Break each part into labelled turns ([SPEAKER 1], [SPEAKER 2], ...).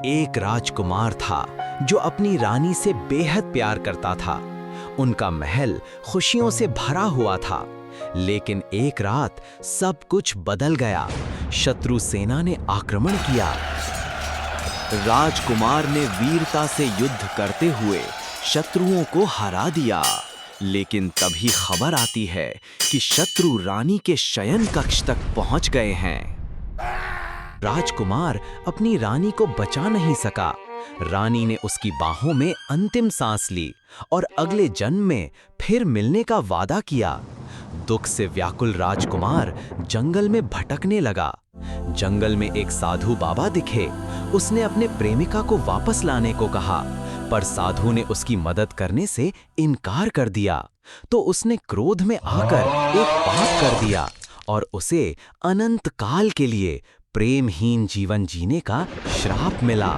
[SPEAKER 1] एक राजकुमार था जो अपनी रानी से बेहद प्यार करता था। उनका महल खुशियों से भरा हुआ था, लेकिन एक रात सब कुछ बदल गया। शत्रु सेना ने आक्रमण किया। राजकुमार ने वीरता से युद्ध करते हुए शत्रुओं को हरा दिया, लेकिन तभी खबर आती है कि शत्रु रानी के शयन कक्ष तक पहुंच गए हैं। राजकुमार अपनी रानी को बचा नहीं सका। रानी ने उसकी बाहों में अंतिम सांस ली और अगले जन्म में फिर मिलने का वादा किया। दुख से व्याकुल राजकुमार जंगल में भटकने लगा। जंगल में एक साधु बाबा दिखे। उसने अपने प्रेमिका को वापस लाने को कहा, पर साधु ने उसकी मदद करने से इनकार कर दिया। तो उसने क्रोध में आकर एक पाप कर दिया और उसे अनंत काल के लिए प्रेमहीन जीवन जीने का श्राप मिला।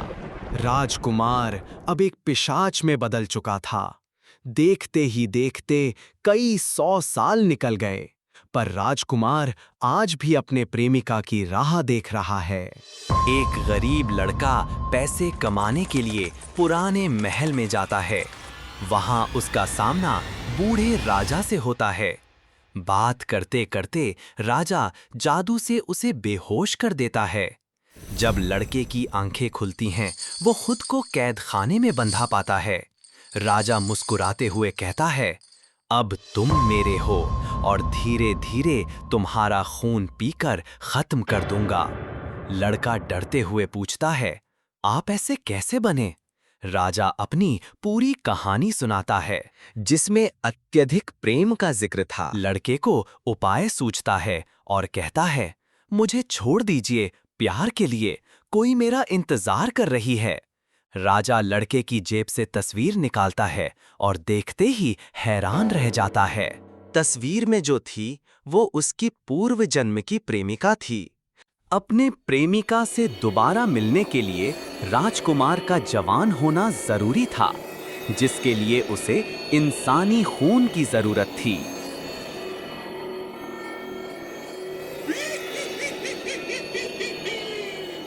[SPEAKER 2] राजकुमार अब एक पिशाच में बदल चुका था। देखते ही देखते कई 100 साल निकल गए, पर राजकुमार आज भी अपने प्रेमिका की राह देख रहा है।
[SPEAKER 1] एक गरीब लड़का पैसे कमाने के लिए पुराने महल में जाता है। वहां उसका सामना बूढ़े राजा से होता है। बात करते करते राजा जादू से उसे बेहोश कर देता है। जब लड़के की आंखें खुलती हैं, वो खुद को कैद खाने में बंधा पाता है। राजा मुस्कुराते हुए कहता है, अब तुम मेरे हो और धीरे धीरे तुम्हारा खून पीकर खत्म कर दूंगा। लड़का डरते हुए पूछता है, आप ऐसे कैसे बने? राजा अपनी पूरी कहानी सुनाता है, जिसमें अत्यधिक प्रेम का जिक्र था। लड़के को उपाय सूझता है और कहता है, मुझे छोड़ दीजिए, प्यार के लिए कोई मेरा इंतजार कर रही है। राजा लड़के की जेब से तस्वीर निकालता है और देखते ही हैरान रह जाता है। तस्वीर में जो थी वो उसकी पूर्व जन्म की प्रेमिका थी। अपने प्रेमिका से दोबारा मिलने के लिए राजकुमार का जवान होना जरूरी था, जिसके लिए उसे इंसानी खून की जरूरत थी।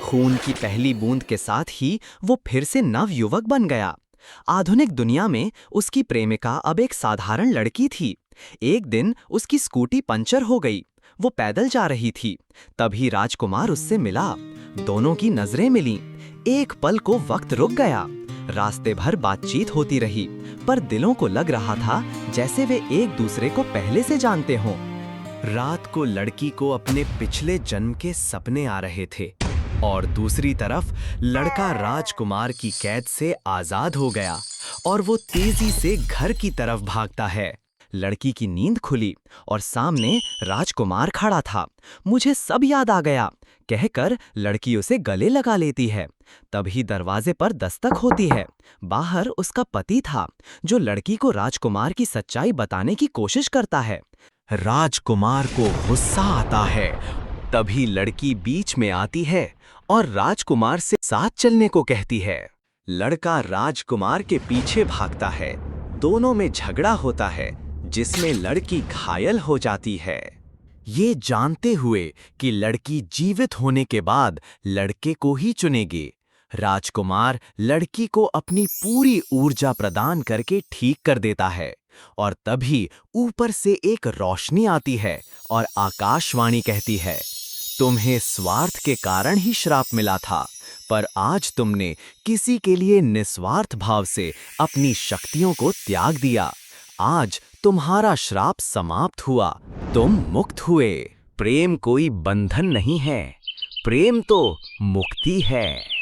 [SPEAKER 1] खून की पहली बूंद के साथ ही वो फिर से नवयुवक बन गया। आधुनिक दुनिया में उसकी प्रेमिका अब एक साधारण लड़की थी। एक दिन उसकी स्कूटी पंचर हो गई। वो पैदल जा रही थी। तभी राजकुमार उससे मिला। दोनों की नजरें मिलीं। एक पल को वक्त रुक गया। रास्ते भर बातचीत होती रही, पर दिलों को लग रहा था जैसे वे एक दूसरे को पहले से जानते हों। रात को लड़की को अपने पिछले जन्म के सपने आ रहे थे और दूसरी तरफ लड़का राजकुमार की कैद से आजाद हो गया और वो तेजी से घर की तरफ भागता है। लड़की की नींद खुली और सामने राजकुमार खड़ा था। मुझे सब याद आ गया, कहकर लड़की उसे गले लगा लेती है। तभी दरवाजे पर दस्तक होती है। बाहर उसका पति था, जो लड़की को राजकुमार की सच्चाई बताने की कोशिश करता है। राजकुमार को गुस्सा आता है। तभी लड़की बीच में आती है और राजकुमार से साथ चलने को कहती है। लड़का राजकुमार के पीछे भागता है। दोनों में झगड़ा होता है, जिसमें लड़की घायल हो जाती है। ये जानते हुए कि लड़की जीवित होने के बाद लड़के को ही चुनेगी, राजकुमार लड़की को अपनी पूरी ऊर्जा प्रदान करके ठीक कर देता है। और तभी ऊपर से एक रोशनी आती है और आकाशवाणी कहती है, तुम्हें स्वार्थ के कारण ही श्राप मिला था, पर आज तुमने किसी के लिए निस्वार्थ भाव से अपनी शक्तियों को त्याग दिया। आज तुम्हारा श्राप समाप्त हुआ, तुम मुक्त हुए। प्रेम कोई बंधन नहीं है, प्रेम तो मुक्ति है।